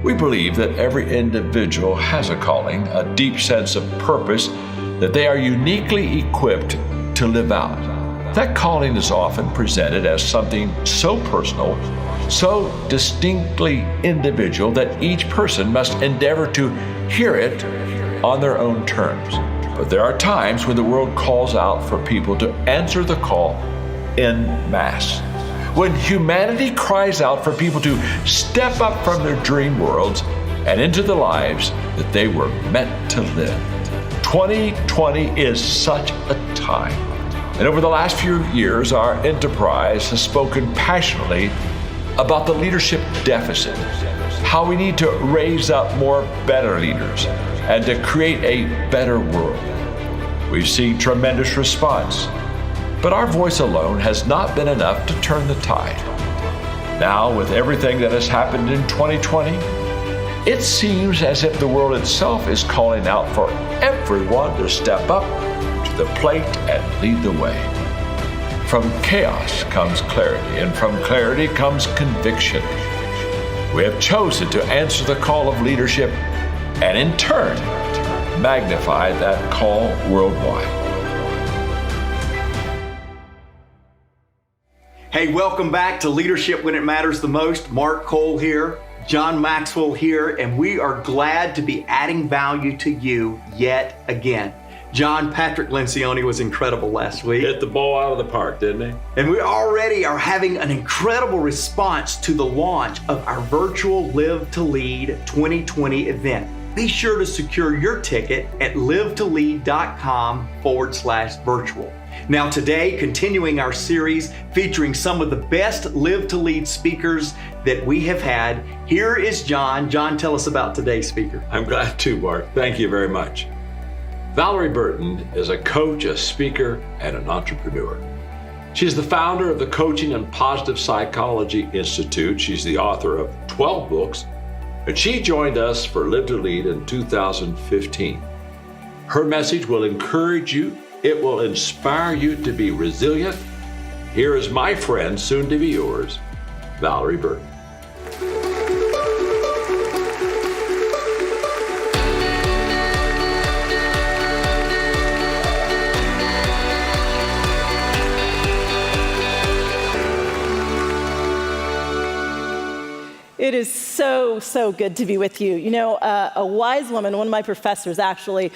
We believe that every individual has a calling, a deep sense of purpose that they are uniquely equipped to live out. That calling is often presented as something so personal, so distinctly individual that each person must endeavor to hear it on their own terms. But there are times when the world calls out for people to answer the call en masse. When humanity cries out for people to step up from their dream worlds and into the lives that they were meant to live. 2020 is such a time. And over the last few years, our enterprise has spoken passionately about the leadership deficit, how we need to raise up more better leaders and to create a better world. We've seen tremendous response, but our voice alone has not been enough to turn the tide. Now, with everything that has happened in 2020, it seems as if the world itself is calling out for everyone to step up to the plate and lead the way. From chaos comes clarity, and from clarity comes conviction. We have chosen to answer the call of leadership and in turn, magnify that call worldwide. Hey, welcome back to Leadership When It Matters the Most. Mark Cole here, John Maxwell here, and we are glad to be adding value to you yet again. John, Patrick Lencioni was incredible last week. Hit the ball out of the park, didn't he? And we already are having an incredible response to the launch of our virtual Live2Lead 2020 event. Be sure to secure your ticket at live2lead.com/virtual. Now today, continuing our series featuring some of the best Live2Lead speakers that we have had, here is John. John, tell us about today's speaker. I'm glad to, Mark. Thank you very much. Valerie Burton is a coach, a speaker, and an entrepreneur. She's the founder of the Coaching and Positive Psychology Institute. She's the author of 12 books, and she joined us for Live2Lead in 2015. Her message will encourage you. It will inspire you to be resilient. Here is my friend, soon to be yours, Valerie Burton. It is so good to be with you. You know, a wise woman, one of my professors actually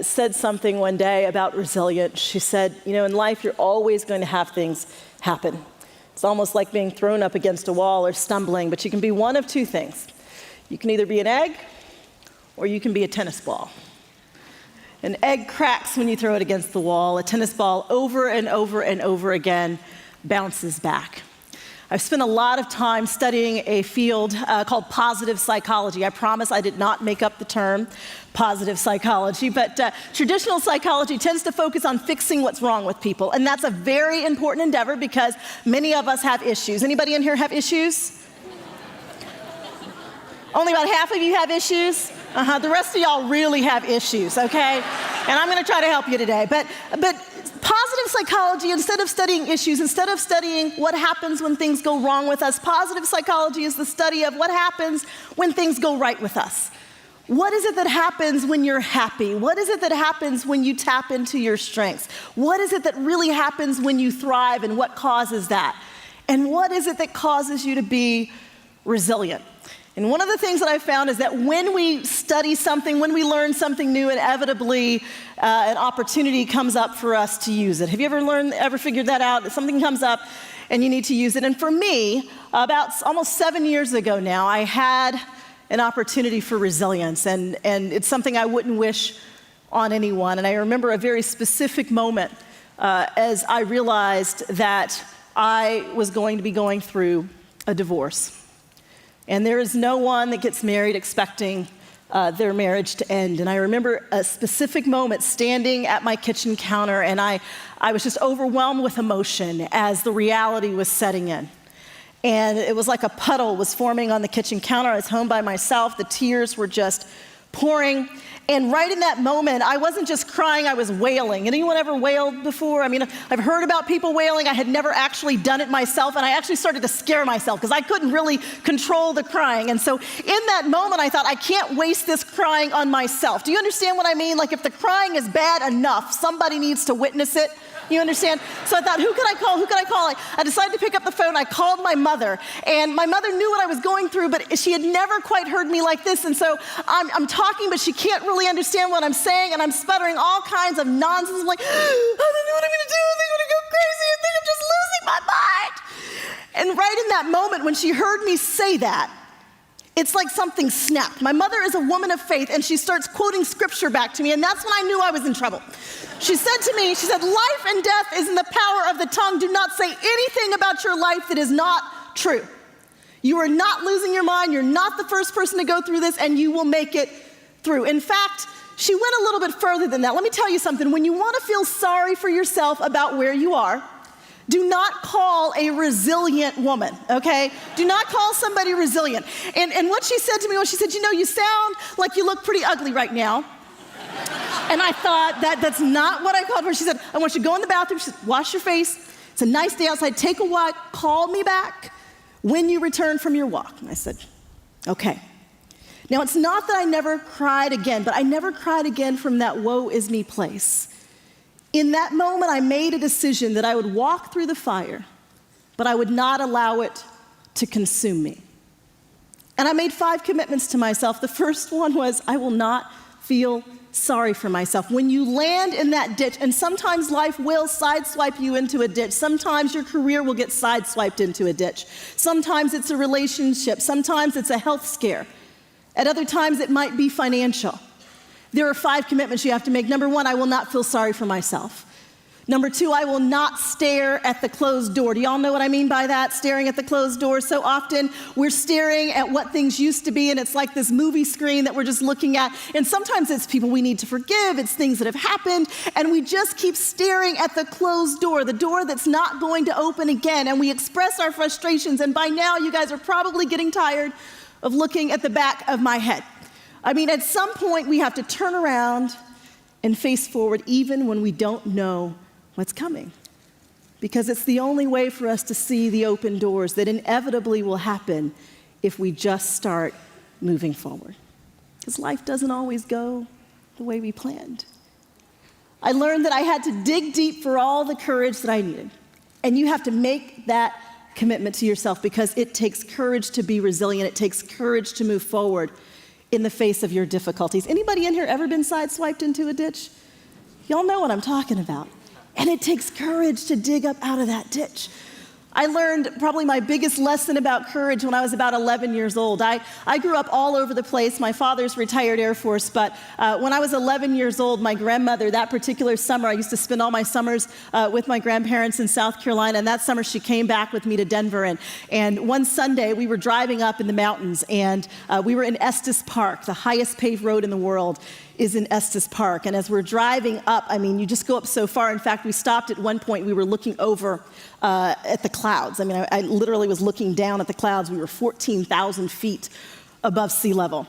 said something one day about resilience. She said, you know, in life, you're always going to have things happen. It's almost like being thrown up against a wall or stumbling, but you can be one of two things. You can either be an egg or you can be a tennis ball. An egg cracks when you throw it against the wall. A tennis ball over and over and over again bounces back. I've spent a lot of time studying a field called positive psychology. I promise I did not make up the term positive psychology, but traditional psychology tends to focus on fixing what's wrong with people, and that's a very important endeavor because many of us have issues. Anybody in here have issues? Only about half of you have issues? The rest of y'all really have issues, okay? And I'm gonna try to help you today. But positive psychology, instead of studying issues, instead of studying what happens when things go wrong with us, positive psychology is the study of what happens when things go right with us. What is it that happens when you're happy? What is it that happens when you tap into your strengths? What is it that really happens when you thrive, and what causes that? And what is it that causes you to be resilient? And one of the things that I found is that when we study something, when we learn something new, inevitably an opportunity comes up for us to use it. Have you ever figured that out? Something comes up and you need to use it. And for me, about almost 7 years ago now, I had an opportunity for resilience, and it's something I wouldn't wish on anyone. And I remember a very specific moment as I realized that I was going to be going through a divorce. And there is no one that gets married expecting their marriage to end. And I remember a specific moment standing at my kitchen counter, and I was just overwhelmed with emotion as the reality was setting in. And it was like a puddle was forming on the kitchen counter. I was home by myself. The tears were just pouring. And right in that moment, I wasn't just crying, I was wailing. Anyone ever wailed before? I mean, I've heard about people wailing. I had never actually done it myself, and I actually started to scare myself because I couldn't really control the crying. And so in that moment, I thought, I can't waste this crying on myself. Do you understand what I mean? Like, if the crying is bad enough, somebody needs to witness it. You understand? So I thought, who could I call? Who could I call? I decided to pick up the phone. I called my mother, and my mother knew what I was going through, but she had never quite heard me like this. And so I'm talking, but she can't really understand what I'm saying, and I'm sputtering all kinds of nonsense. I'm like, I don't know what I'm going to do. I think I'm going to go crazy. I think I'm just losing my mind. And right in that moment, when she heard me say that, it's like something snapped. My mother is a woman of faith, and she starts quoting scripture back to me, and that's when I knew I was in trouble. She said to me, she said, life and death is in the power of the tongue. Do not say anything about your life that is not true. You are not losing your mind. You're not the first person to go through this, and you will make it through. In fact, she went a little bit further than that. Let me tell you something. When you want to feel sorry for yourself about where you are, do not call a resilient woman, okay? Do not call somebody resilient. And what she said to me was, she said, you know, you sound like you look pretty ugly right now. And I thought, that's not what I called her. She said, I want you to go in the bathroom. She said, wash your face. It's a nice day outside. Take a walk. Call me back when you return from your walk. And I said, okay. Now, it's not that I never cried again, but I never cried again from that woe is me place. In that moment, I made a decision that I would walk through the fire, but I would not allow it to consume me. And I made 5 commitments to myself. The first one was, I will not feel sorry for myself. When you land in that ditch, and sometimes life will sideswipe you into a ditch. Sometimes your career will get sideswiped into a ditch. Sometimes it's a relationship. Sometimes it's a health scare. At other times, it might be financial. There are 5 commitments you have to make. Number 1, I will not feel sorry for myself. Number 2, I will not stare at the closed door. Do y'all know what I mean by that? Staring at the closed door. So often we're staring at what things used to be, and it's like this movie screen that we're just looking at. And sometimes it's people we need to forgive. It's things that have happened. And we just keep staring at the closed door, the door that's not going to open again. And we express our frustrations. And by now, you guys are probably getting tired of looking at the back of my head. I mean, at some point, we have to turn around and face forward, even when we don't know what's coming. Because it's the only way for us to see the open doors that inevitably will happen if we just start moving forward. Because life doesn't always go the way we planned. I learned that I had to dig deep for all the courage that I needed. And you have to make that commitment to yourself, because it takes courage to be resilient. It takes courage to move forward in the face of your difficulties. Anybody in here ever been sideswiped into a ditch? Y'all know what I'm talking about. And it takes courage to dig up out of that ditch. I learned probably my biggest lesson about courage when I was about 11 years old. I grew up all over the place. My father's retired Air Force, but when I was 11 years old, my grandmother, that particular summer, I used to spend all my summers with my grandparents in South Carolina, and that summer she came back with me to Denver, and one Sunday we were driving up in the mountains, and we were in Estes Park, the highest paved road in the world is in Estes Park. And as we're driving up, I mean, you just go up so far. In fact, we stopped at one point. We were looking over at the clouds. I mean, I literally was looking down at the clouds. We were 14,000 feet above sea level.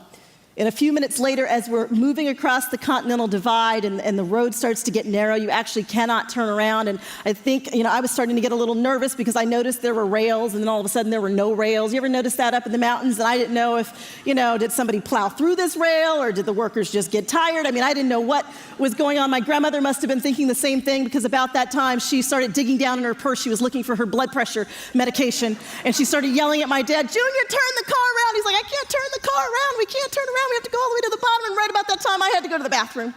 And a few minutes later, as we're moving across the Continental Divide and the road starts to get narrow, you actually cannot turn around. And I think, I was starting to get a little nervous because I noticed there were rails, and then all of a sudden there were no rails. You ever notice that up in the mountains? And I didn't know if, did somebody plow through this rail, or did the workers just get tired? I mean, I didn't know what was going on. My grandmother must have been thinking the same thing, because about that time she started digging down in her purse. She was looking for her blood pressure medication, and she started yelling at my dad, "Junior, turn the car around." He's like, "I can't turn the car around. We can't turn around. We have to go all the way to the bottom." And right about that time, I had to go to the bathroom.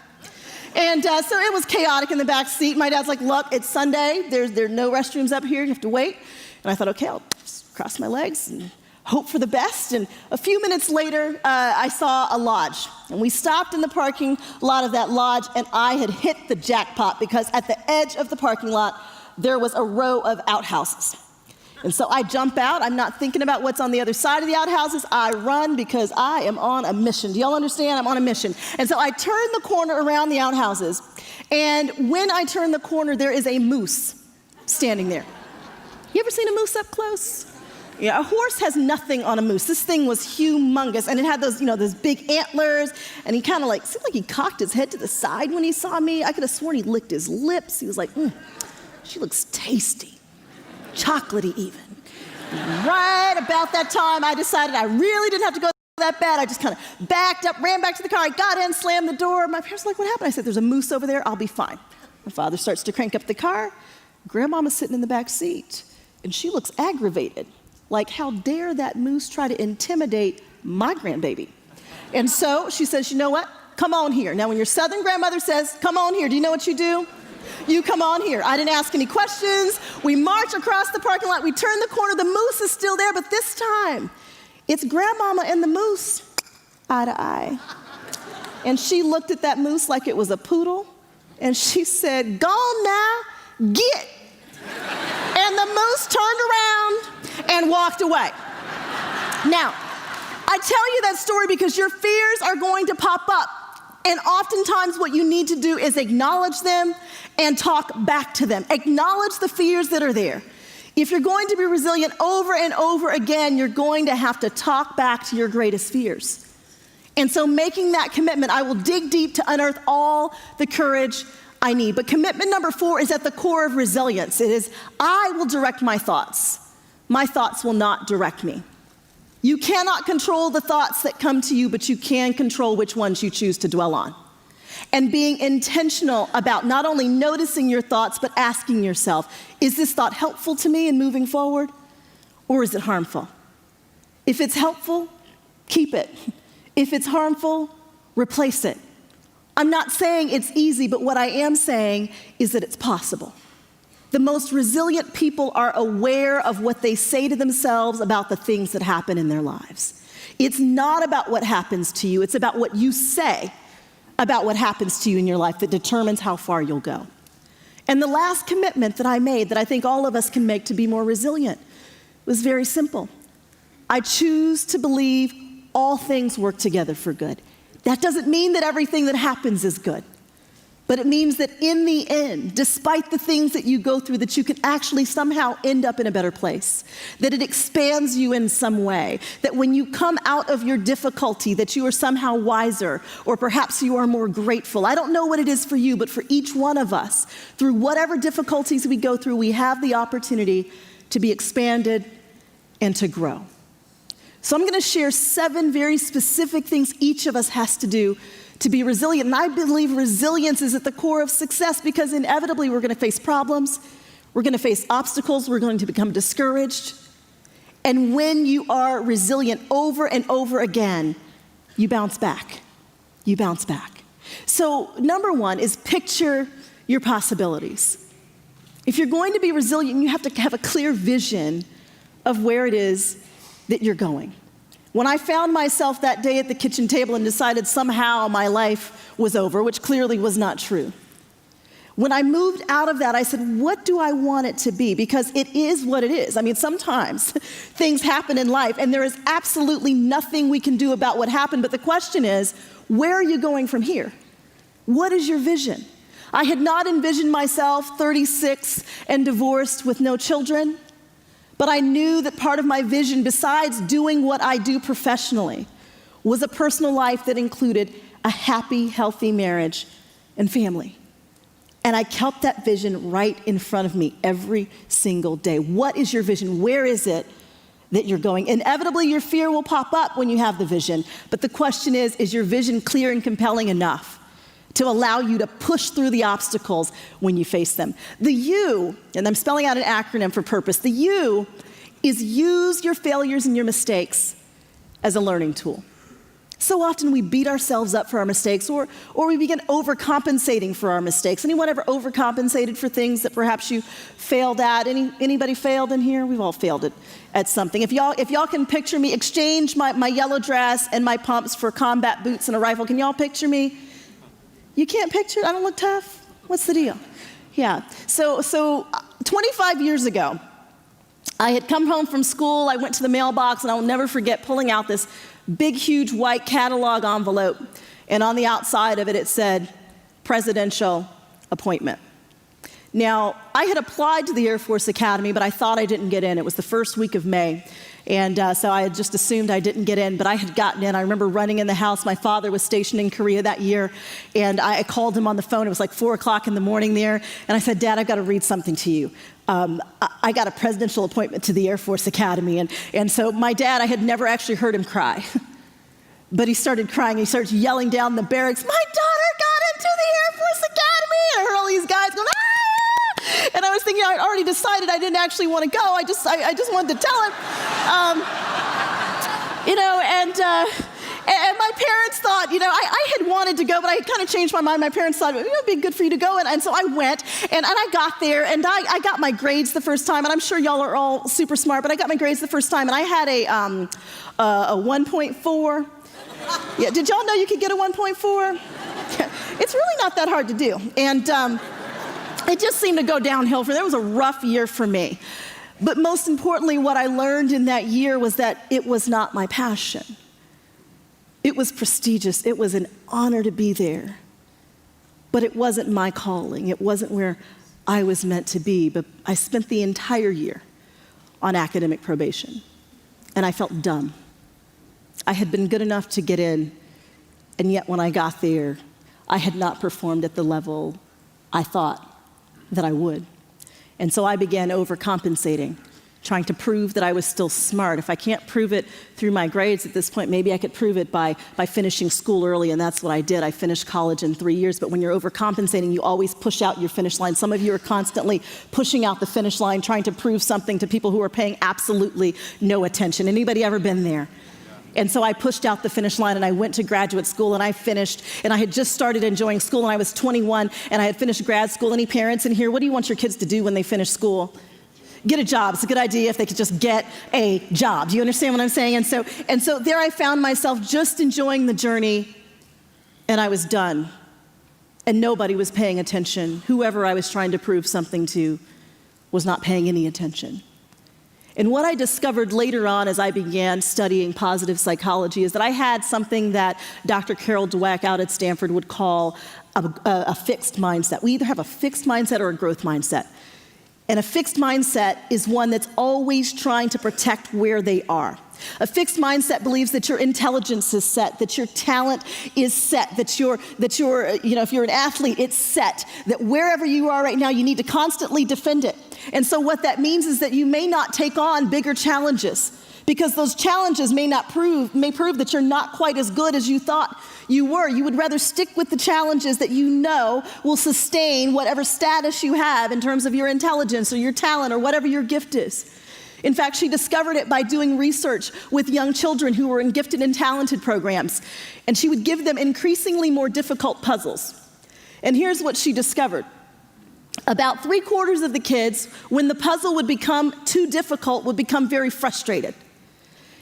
And so it was chaotic in the back seat. My dad's like, "Look, it's Sunday. There are no restrooms up here. You have to wait." And I thought, okay, I'll just cross my legs and hope for the best. And a few minutes later, I saw a lodge. And we stopped in the parking lot of that lodge, and I had hit the jackpot, because at the edge of the parking lot, there was a row of outhouses. And so I jump out. I'm not thinking about what's on the other side of the outhouses. I run because I am on a mission. Do y'all understand? I'm on a mission. And so I turn the corner around the outhouses. And when I turn the corner, there is a moose standing there. You ever seen a moose up close? Yeah, a horse has nothing on a moose. This thing was humongous, and it had those, those big antlers, and he kind of seemed like he cocked his head to the side when he saw me. I could have sworn he licked his lips. He was like, she looks tasty, chocolatey even. Right about that time, I decided I really didn't have to go that bad. I just kind of backed up, ran back to the car. I got in, slammed the door. My parents were like, what happened? I said, there's a moose over there. I'll be fine. My father starts to crank up the car. Grandmama's sitting in the back seat, and she looks aggravated. Like, how dare that moose try to intimidate my grandbaby? And so she says, you know what? Come on here. Now, when your Southern grandmother says, come on here, do you know what you do? You come on here. I didn't ask any questions. We march across the parking lot. We turn the corner. The moose is still there, but this time, it's grandmama and the moose eye to eye. And she looked at that moose like it was a poodle, and she said, gone now, get. And the moose turned around and walked away. Now, I tell you that story because your fears are going to pop up. And oftentimes what you need to do is acknowledge them and talk back to them. Acknowledge the fears that are there. If you're going to be resilient over and over again, you're going to have to talk back to your greatest fears. And so making that commitment, I will dig deep to unearth all the courage I need. But commitment number 4 is at the core of resilience. It is, I will direct my thoughts. My thoughts will not direct me. You cannot control the thoughts that come to you, but you can control which ones you choose to dwell on. And being intentional about not only noticing your thoughts, but asking yourself, is this thought helpful to me in moving forward, or is it harmful? If it's helpful, keep it. If it's harmful, replace it. I'm not saying it's easy, but what I am saying is that it's possible. The most resilient people are aware of what they say to themselves about the things that happen in their lives. It's not about what happens to you, it's about what you say about what happens to you in your life that determines how far you'll go. And the last commitment that I made that I think all of us can make to be more resilient was very simple. I choose to believe all things work together for good. That doesn't mean that everything that happens is good. But it means that in the end, despite the things that you go through, that you can actually somehow end up in a better place, that it expands you in some way, that when you come out of your difficulty, that you are somehow wiser, or perhaps you are more grateful. I don't know what it is for you, but for each one of us, through whatever difficulties we go through, we have the opportunity to be expanded and to grow. So I'm going to share 7 very specific things each of us has to do to be resilient. And I believe resilience is at the core of success because inevitably we're going to face problems, we're going to face obstacles, we're going to become discouraged. And when you are resilient over and over again, you bounce back. You bounce back. So number 1 is picture your possibilities. If you're going to be resilient, you have to have a clear vision of where it is that you're going. When I found myself that day at the kitchen table and decided somehow my life was over, which clearly was not true, when I moved out of that, I said, what do I want it to be? Because it is what it is. I mean, sometimes things happen in life and there is absolutely nothing we can do about what happened. But the question is, where are you going from here? What is your vision? I had not envisioned myself 36 and divorced with no children. But I knew that part of my vision, besides doing what I do professionally, was a personal life that included a happy, healthy marriage and family. And I kept that vision right in front of me every single day. What is your vision? Where is it that you're going? Inevitably, your fear will pop up when you have the vision. But the question is your vision clear and compelling enough to allow you to push through the obstacles when you face them? The U, and I'm spelling out an acronym for purpose, the U is use your failures and your mistakes as a learning tool. So often we beat ourselves up for our mistakes or we begin overcompensating for our mistakes. Anyone ever overcompensated for things that perhaps you failed at? Anybody failed in here? We've all failed at something. If y'all can picture me, exchange my yellow dress and my pumps for combat boots and a rifle. Can y'all picture me? You can't picture it? I don't look tough? What's the deal? Yeah. So 25 years ago, I had come home from school. I went to the mailbox, and I'll never forget pulling out this big, huge white catalog envelope. And on the outside of it, it said, presidential appointment. Now, I had applied to the Air Force Academy, but I thought I didn't get in. It was the first week of May. And so I had just assumed I didn't get in, but I had gotten in. I remember running in the house. My father was stationed in Korea that year, and I called him on the phone. It was like 4 o'clock in the morning there, and I said, Dad, I've got to read something to you. I got a presidential appointment to the Air Force Academy, and so my dad, I had never actually heard him cry. But he started crying. He starts yelling down the barracks, my daughter got into the Air Force Academy! And I heard all these guys going, ah! And I was thinking, I'd already decided I didn't actually want to go. I just wanted to tell him. And my parents thought, I had wanted to go, but I had kind of changed my mind. My parents thought, it would be good for you to go. And so I went, and I got there, and I got my grades the first time. And I'm sure y'all are all super smart, but I got my grades the first time. And I had a 1.4. Yeah, did y'all know you could get a 1.4? It's really not that hard to do. And it just seemed to go downhill for me. That was a rough year for me. But most importantly, what I learned in that year was that it was not my passion. It was prestigious. It was an honor to be there. But it wasn't my calling. It wasn't where I was meant to be. But I spent the entire year on academic probation. And I felt dumb. I had been good enough to get in, and yet when I got there, I had not performed at the level I thought that I would. And so I began overcompensating, trying to prove that I was still smart. If I can't prove it through my grades at this point, maybe I could prove it by finishing school early, and that's what I did. I finished college in 3 years, but when you're overcompensating, you always push out your finish line. Some of you are constantly pushing out the finish line, trying to prove something to people who are paying absolutely no attention. Anybody ever been there? And so I pushed out the finish line, and I went to graduate school, and I finished, and I had just started enjoying school, and I was 21, and I had finished grad school. Any parents in here, what do you want your kids to do when they finish school? Get a job. It's a good idea if they could just get a job. Do you understand what I'm saying? And so there I found myself just enjoying the journey, and I was done. And nobody was paying attention. Whoever I was trying to prove something to was not paying any attention. And what I discovered later on as I began studying positive psychology is that I had something that Dr. Carol Dweck out at Stanford would call a fixed mindset. We either have a fixed mindset or a growth mindset. And a fixed mindset is one that's always trying to protect where they are. A fixed mindset believes that your intelligence is set, that your talent is set, that you're, if you're an athlete, it's set, that wherever you are right now, you need to constantly defend it. And so what that means is that you may not take on bigger challenges because those challenges may prove that you're not quite as good as you thought you were. You would rather stick with the challenges that you know will sustain whatever status you have in terms of your intelligence or your talent or whatever your gift is. In fact, she discovered it by doing research with young children who were in gifted and talented programs. And she would give them increasingly more difficult puzzles. And here's what she discovered. About 3/4 of the kids, when the puzzle would become too difficult, would become very frustrated.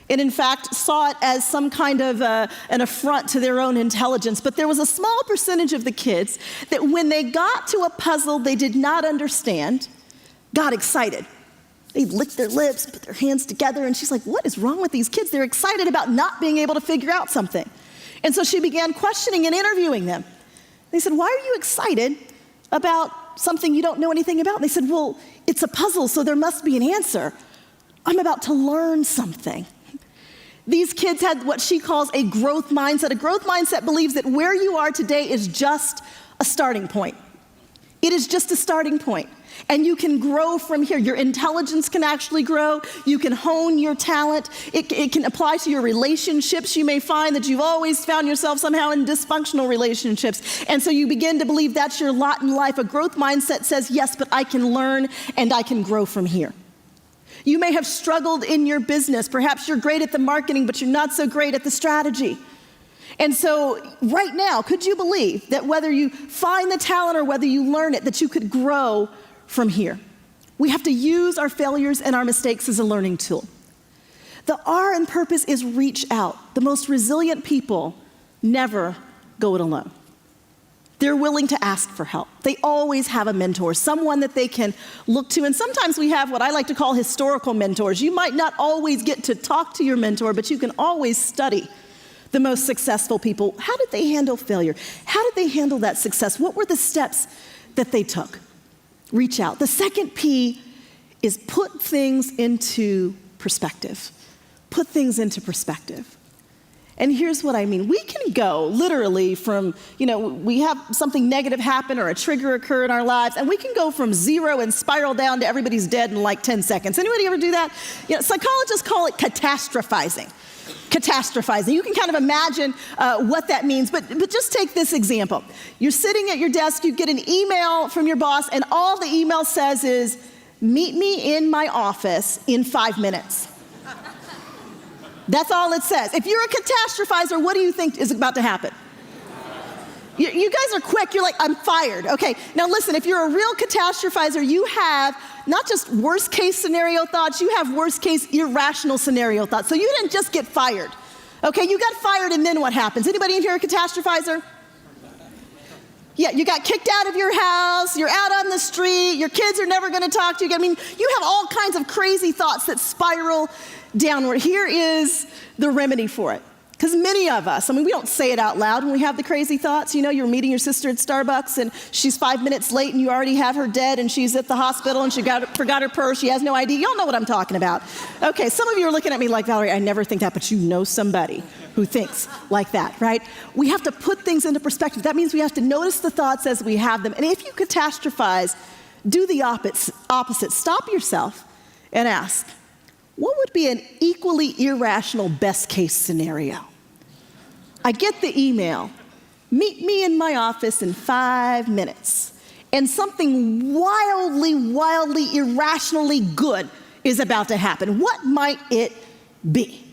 And in fact, saw it as some kind of an affront to their own intelligence. But there was a small percentage of the kids that when they got to a puzzle they did not understand, got excited. They licked their lips, put their hands together, and she's like, what is wrong with these kids? They're excited about not being able to figure out something. And so she began questioning and interviewing them. They said, why are you excited about something you don't know anything about? And they said, well, it's a puzzle, so there must be an answer. I'm about to learn something. These kids had what she calls a growth mindset. A growth mindset believes that where you are today is just a starting point. It is just a starting point. And you can grow from here. Your intelligence can actually grow. You can hone your talent. It can apply to your relationships. You may find that you've always found yourself somehow in dysfunctional relationships. And so you begin to believe that's your lot in life. A growth mindset says, yes, but I can learn and I can grow from here. You may have struggled in your business. Perhaps you're great at the marketing, but you're not so great at the strategy. And so right now, could you believe that whether you find the talent or whether you learn it, that you could grow from here? We have to use our failures and our mistakes as a learning tool. The R in purpose is reach out. The most resilient people never go it alone. They're willing to ask for help. They always have a mentor, someone that they can look to. And sometimes we have what I like to call historical mentors. You might not always get to talk to your mentor, but you can always study the most successful people. How did they handle failure? How did they handle that success? What were the steps that they took? Reach out. The second P is put things into perspective. Put things into perspective. And here's what I mean. We can go literally from, we have something negative happen or a trigger occur in our lives, and we can go from 0 and spiral down to everybody's dead in like 10 seconds. Anybody ever do that? Psychologists call it catastrophizing. Catastrophizing. You can kind of imagine what that means, but just take this example. You're sitting at your desk, you get an email from your boss, and all the email says is, meet me in my office in 5 minutes. That's all it says. If you're a catastrophizer, what do you think is about to happen? You guys are quick. You're like, I'm fired. Okay, now listen, if you're a real catastrophizer, you have not just worst case scenario thoughts, you have worst case irrational scenario thoughts. So you didn't just get fired. Okay, you got fired and then what happens? Anybody in here a catastrophizer? Yeah, you got kicked out of your house, you're out on the street, your kids are never gonna talk to you. I mean, you have all kinds of crazy thoughts that spiral downward. Here is the remedy for it. Because many of us, we don't say it out loud when we have the crazy thoughts. You're meeting your sister at Starbucks and she's 5 minutes late and you already have her dead and she's at the hospital and she forgot her purse, she has no ID. Y'all know what I'm talking about. Okay, some of you are looking at me like, Valerie, I never think that, but you know somebody who thinks like that, right? We have to put things into perspective. That means we have to notice the thoughts as we have them. And if you catastrophize, do the opposite. Stop yourself and ask, what would be an equally irrational best case scenario? I get the email, meet me in my office in 5 minutes, and something wildly, irrationally good is about to happen. What might it be?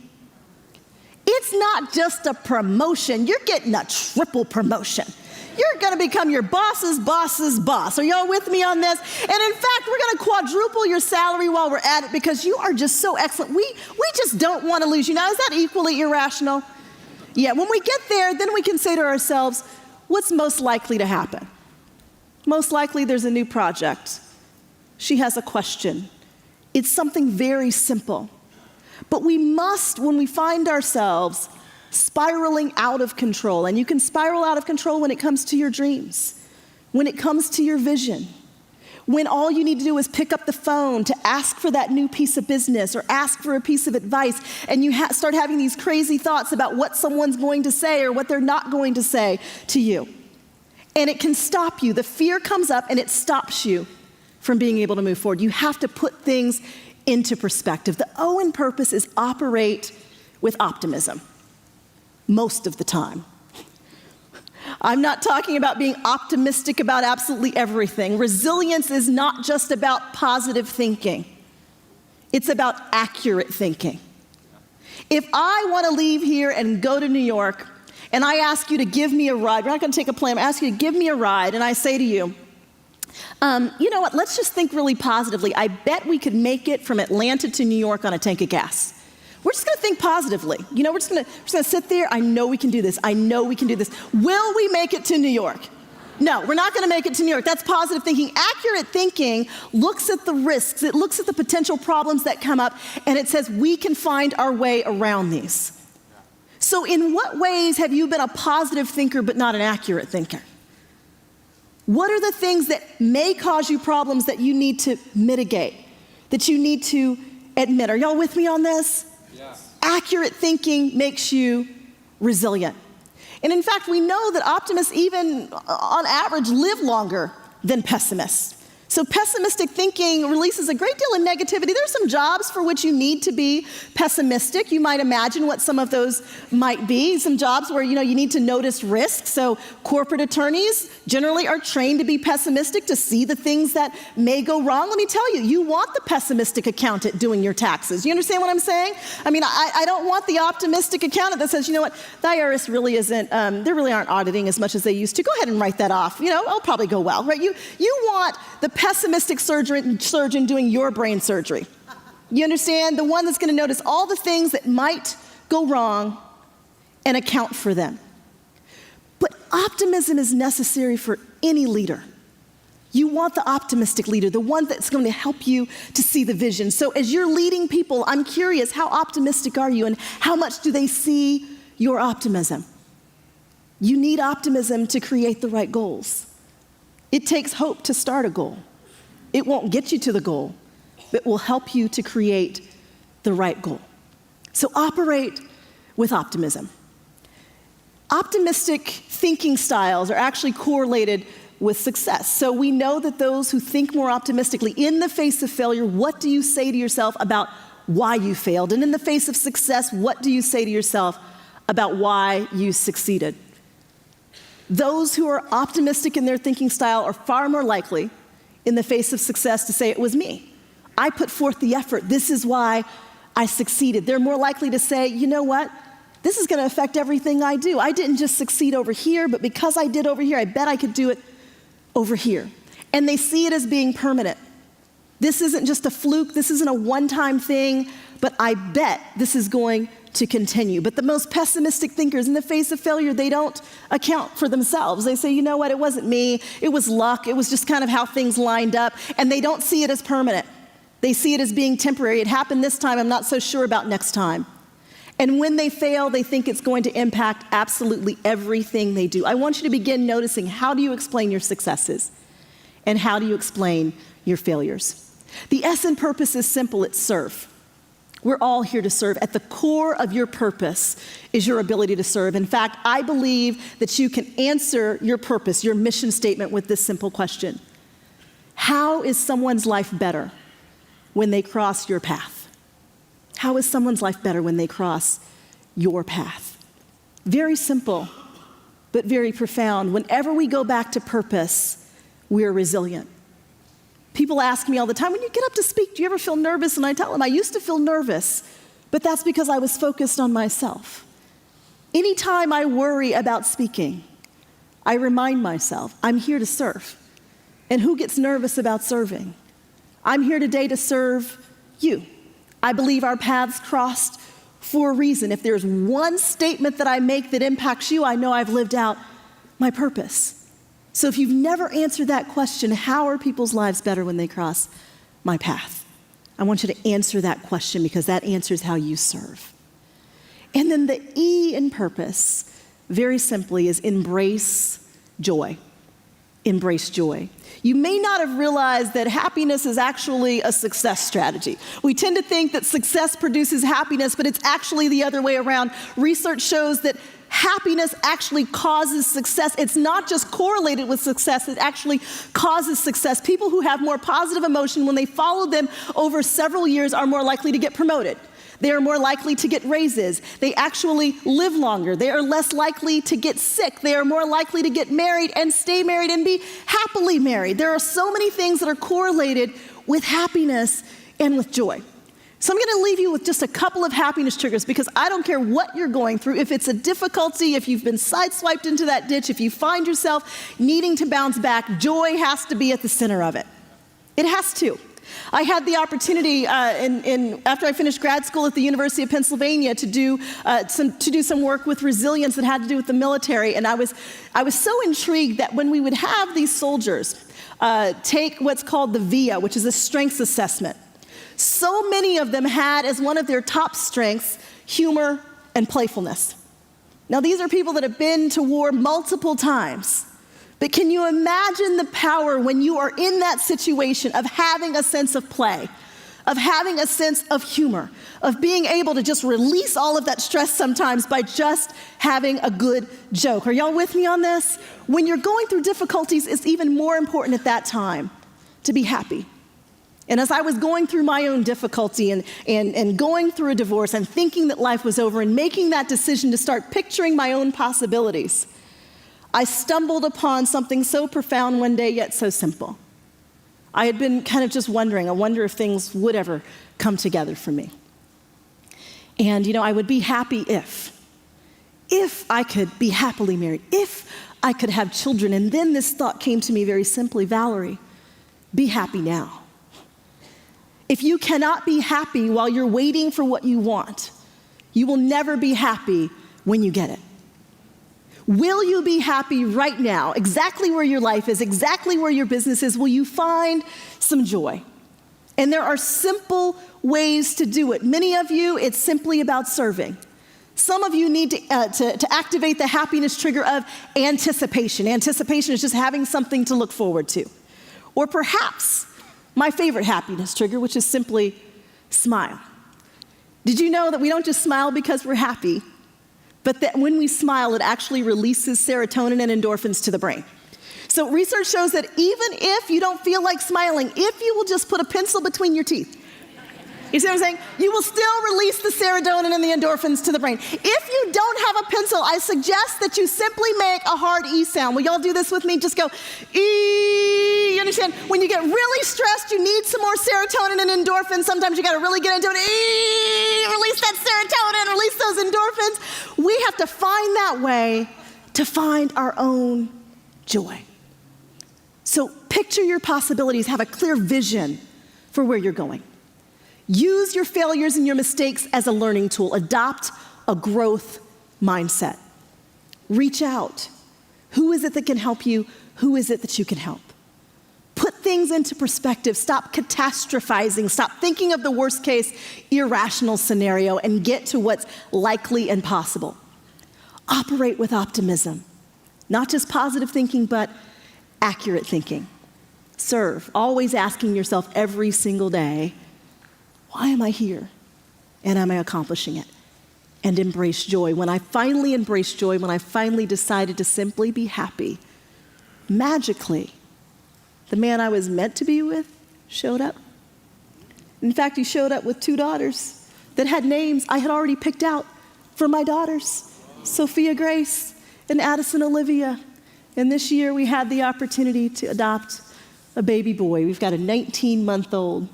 It's not just a promotion, you're getting a triple promotion. You're gonna become your boss's boss's boss. Are y'all with me on this? And in fact, we're gonna quadruple your salary while we're at it because you are just so excellent. We just don't wanna lose you. Now, is that equally irrational? Yeah, when we get there, then we can say to ourselves, what's most likely to happen? Most likely there's a new project. She has a question. It's something very simple. But we must, when we find ourselves spiraling out of control, and you can spiral out of control when it comes to your dreams, when it comes to your vision, when all you need to do is pick up the phone to ask for that new piece of business or ask for a piece of advice, and you start having these crazy thoughts about what someone's going to say or what they're not going to say to you. And it can stop you. The fear comes up and it stops you from being able to move forward. You have to put things into perspective. The O in purpose is operate with optimism most of the time. I'm not talking about being optimistic about absolutely everything. Resilience is not just about positive thinking. It's about accurate thinking. If I want to leave here and go to New York, and I ask you to give me a ride, we're not going to take a plane, I ask you to give me a ride, and I say to you, you know what, let's just think really positively. I bet we could make it from Atlanta to New York on a tank of gas. We're just going to think positively. We're just going to sit there. I know we can do this. I know we can do this. Will we make it to New York? No, we're not going to make it to New York. That's positive thinking. Accurate thinking looks at the risks. It looks at the potential problems that come up, and it says we can find our way around these. So in what ways have you been a positive thinker but not an accurate thinker? What are the things that may cause you problems that you need to mitigate, that you need to admit? Are y'all with me on this? Accurate thinking makes you resilient. And in fact, we know that optimists, even on average, live longer than pessimists. So pessimistic thinking releases a great deal of negativity. There's some jobs for which you need to be pessimistic. You might imagine what some of those might be. Some jobs where you need to notice risk. So corporate attorneys generally are trained to be pessimistic, to see the things that may go wrong. Let me tell you, you want the pessimistic accountant doing your taxes. You understand what I'm saying? I don't want the optimistic accountant that says, you know what, the IRS really isn't, they really aren't auditing as much as they used to. Go ahead and write that off. It'll probably go well, right? You want the pessimistic surgeon doing your brain surgery. You understand? The one that's going to notice all the things that might go wrong and account for them. But optimism is necessary for any leader. You want the optimistic leader, the one that's going to help you to see the vision. So as you're leading people, I'm curious, how optimistic are you and how much do they see your optimism? You need optimism to create the right goals. It takes hope to start a goal. It won't get you to the goal, but will help you to create the right goal. So operate with optimism. Optimistic thinking styles are actually correlated with success. So we know that those who think more optimistically in the face of failure, what do you say to yourself about why you failed? And in the face of success, what do you say to yourself about why you succeeded? Those who are optimistic in their thinking style are far more likely in the face of success to say, it was me. I put forth the effort. This is why I succeeded. They're more likely to say, you know what? This is going to affect everything I do. I didn't just succeed over here, but because I did over here, I bet I could do it over here. And they see it as being permanent. This isn't just a fluke. This isn't a one-time thing, but I bet this is going to continue. But the most pessimistic thinkers, in the face of failure, they don't account for themselves. They say, you know what? It wasn't me. It was luck. It was just kind of how things lined up. And they don't see it as permanent. They see it as being temporary. It happened this time. I'm not so sure about next time. And when they fail, they think it's going to impact absolutely everything they do. I want you to begin noticing, how do you explain your successes? And how do you explain your failures? The S in purpose is simple, it's serve. We're all here to serve. At the core of your purpose is your ability to serve. In fact, I believe that you can answer your purpose, your mission statement, with this simple question. How is someone's life better when they cross your path? How is someone's life better when they cross your path? Very simple, but very profound. Whenever we go back to purpose, we are resilient. People ask me all the time, when you get up to speak, do you ever feel nervous? And I tell them, I used to feel nervous, but that's because I was focused on myself. Anytime I worry about speaking, I remind myself, I'm here to serve. And who gets nervous about serving? I'm here today to serve you. I believe our paths crossed for a reason. If there's one statement that I make that impacts you, I know I've lived out my purpose. So if you've never answered that question, how are people's lives better when they cross my path? I want you to answer that question, because that answers how you serve. And then the E in purpose, very simply, is embrace joy. Embrace joy. You may not have realized that happiness is actually a success strategy. We tend to think that success produces happiness, but it's actually the other way around. Research shows that happiness actually causes success. It's not just correlated with success, it actually causes success. People who have more positive emotion, when they follow them over several years, are more likely to get promoted. They are more likely to get raises. They actually live longer. They are less likely to get sick. They are more likely to get married and stay married and be happily married. There are so many things that are correlated with happiness and with joy. So I'm going to leave you with just a couple of happiness triggers, because I don't care what you're going through. If it's a difficulty, if you've been sideswiped into that ditch, if you find yourself needing to bounce back, joy has to be at the center of it. It has to. I had the opportunity after I finished grad school at the University of Pennsylvania to do some work with resilience that had to do with the military, and I was so intrigued that when we would have these soldiers take what's called the VIA, which is a strengths assessment, so many of them had as one of their top strengths humor and playfulness. Now, these are people that have been to war multiple times. But can you imagine the power when you are in that situation of having a sense of play, of having a sense of humor, of being able to just release all of that stress sometimes by just having a good joke? Are y'all with me on this? When you're going through difficulties, it's even more important at that time to be happy. And as I was going through my own difficulty and going through a divorce and thinking that life was over and making that decision to start picturing my own possibilities, I stumbled upon something so profound one day, yet so simple. I had been kind of just wondering, I wonder if things would ever come together for me. And, I would be happy if I could be happily married, if I could have children. And then this thought came to me very simply, Valerie, be happy now. If you cannot be happy while you're waiting for what you want, you will never be happy when you get it. Will you be happy right now, exactly where your life is, exactly where your business is? Will you find some joy? And there are simple ways to do it. Many of you, it's simply about serving. Some of you need to activate the happiness trigger of anticipation. Anticipation is just having something to look forward to. Or perhaps my favorite happiness trigger, which is simply smile. Did you know that we don't just smile because we're happy, but that when we smile, it actually releases serotonin and endorphins to the brain? So research shows that even if you don't feel like smiling, if you will just put a pencil between your teeth, you see what I'm saying? You will still release the serotonin and the endorphins to the brain. If you don't have a pencil, I suggest that you simply make a hard E sound. Will y'all do this with me? Just go, E. You understand? When you get really stressed, you need some more serotonin and endorphins. Sometimes you got to really get into it. E. Release that serotonin, release those endorphins. We have to find that way to find our own joy. So picture your possibilities, have a clear vision for where you're going. Use your failures and your mistakes as a learning tool. Adopt a growth mindset. Reach out. Who is it that can help you? Who is it that you can help? Put things into perspective. Stop catastrophizing. Stop thinking of the worst case, irrational scenario and get to what's likely and possible. Operate with optimism. Not just positive thinking, but accurate thinking. Serve. Always asking yourself every single day, why am I here? And am I accomplishing it? And embrace joy. When I finally embraced joy, when I finally decided to simply be happy, magically, the man I was meant to be with showed up. In fact, he showed up with 2 daughters that had names I had already picked out for my daughters, Sophia Grace and Addison Olivia. And this year we had the opportunity to adopt a baby boy. We've got a 19-month-old.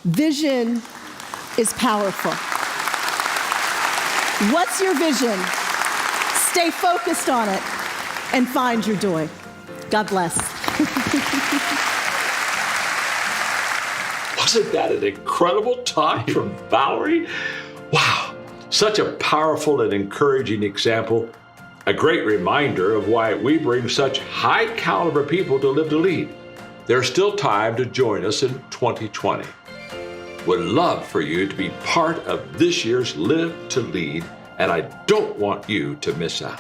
Vision is powerful. What's your vision? Stay focused on it and find your joy. God bless. Wasn't that an incredible talk from Valerie? Wow, such a powerful and encouraging example. A great reminder of why we bring such high caliber people to Live to Lead. There's still time to join us in 2020. Would love for you to be part of this year's Live to Lead, and I don't want you to miss out.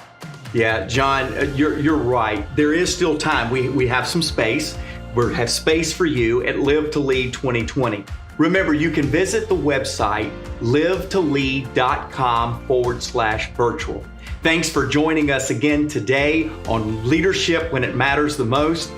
Yeah, John, you're right. There is still time. We have some space. We have space for you at Live to Lead 2020. Remember, you can visit the website live2lead.com/virtual. Thanks for joining us again today on Leadership When It Matters the Most.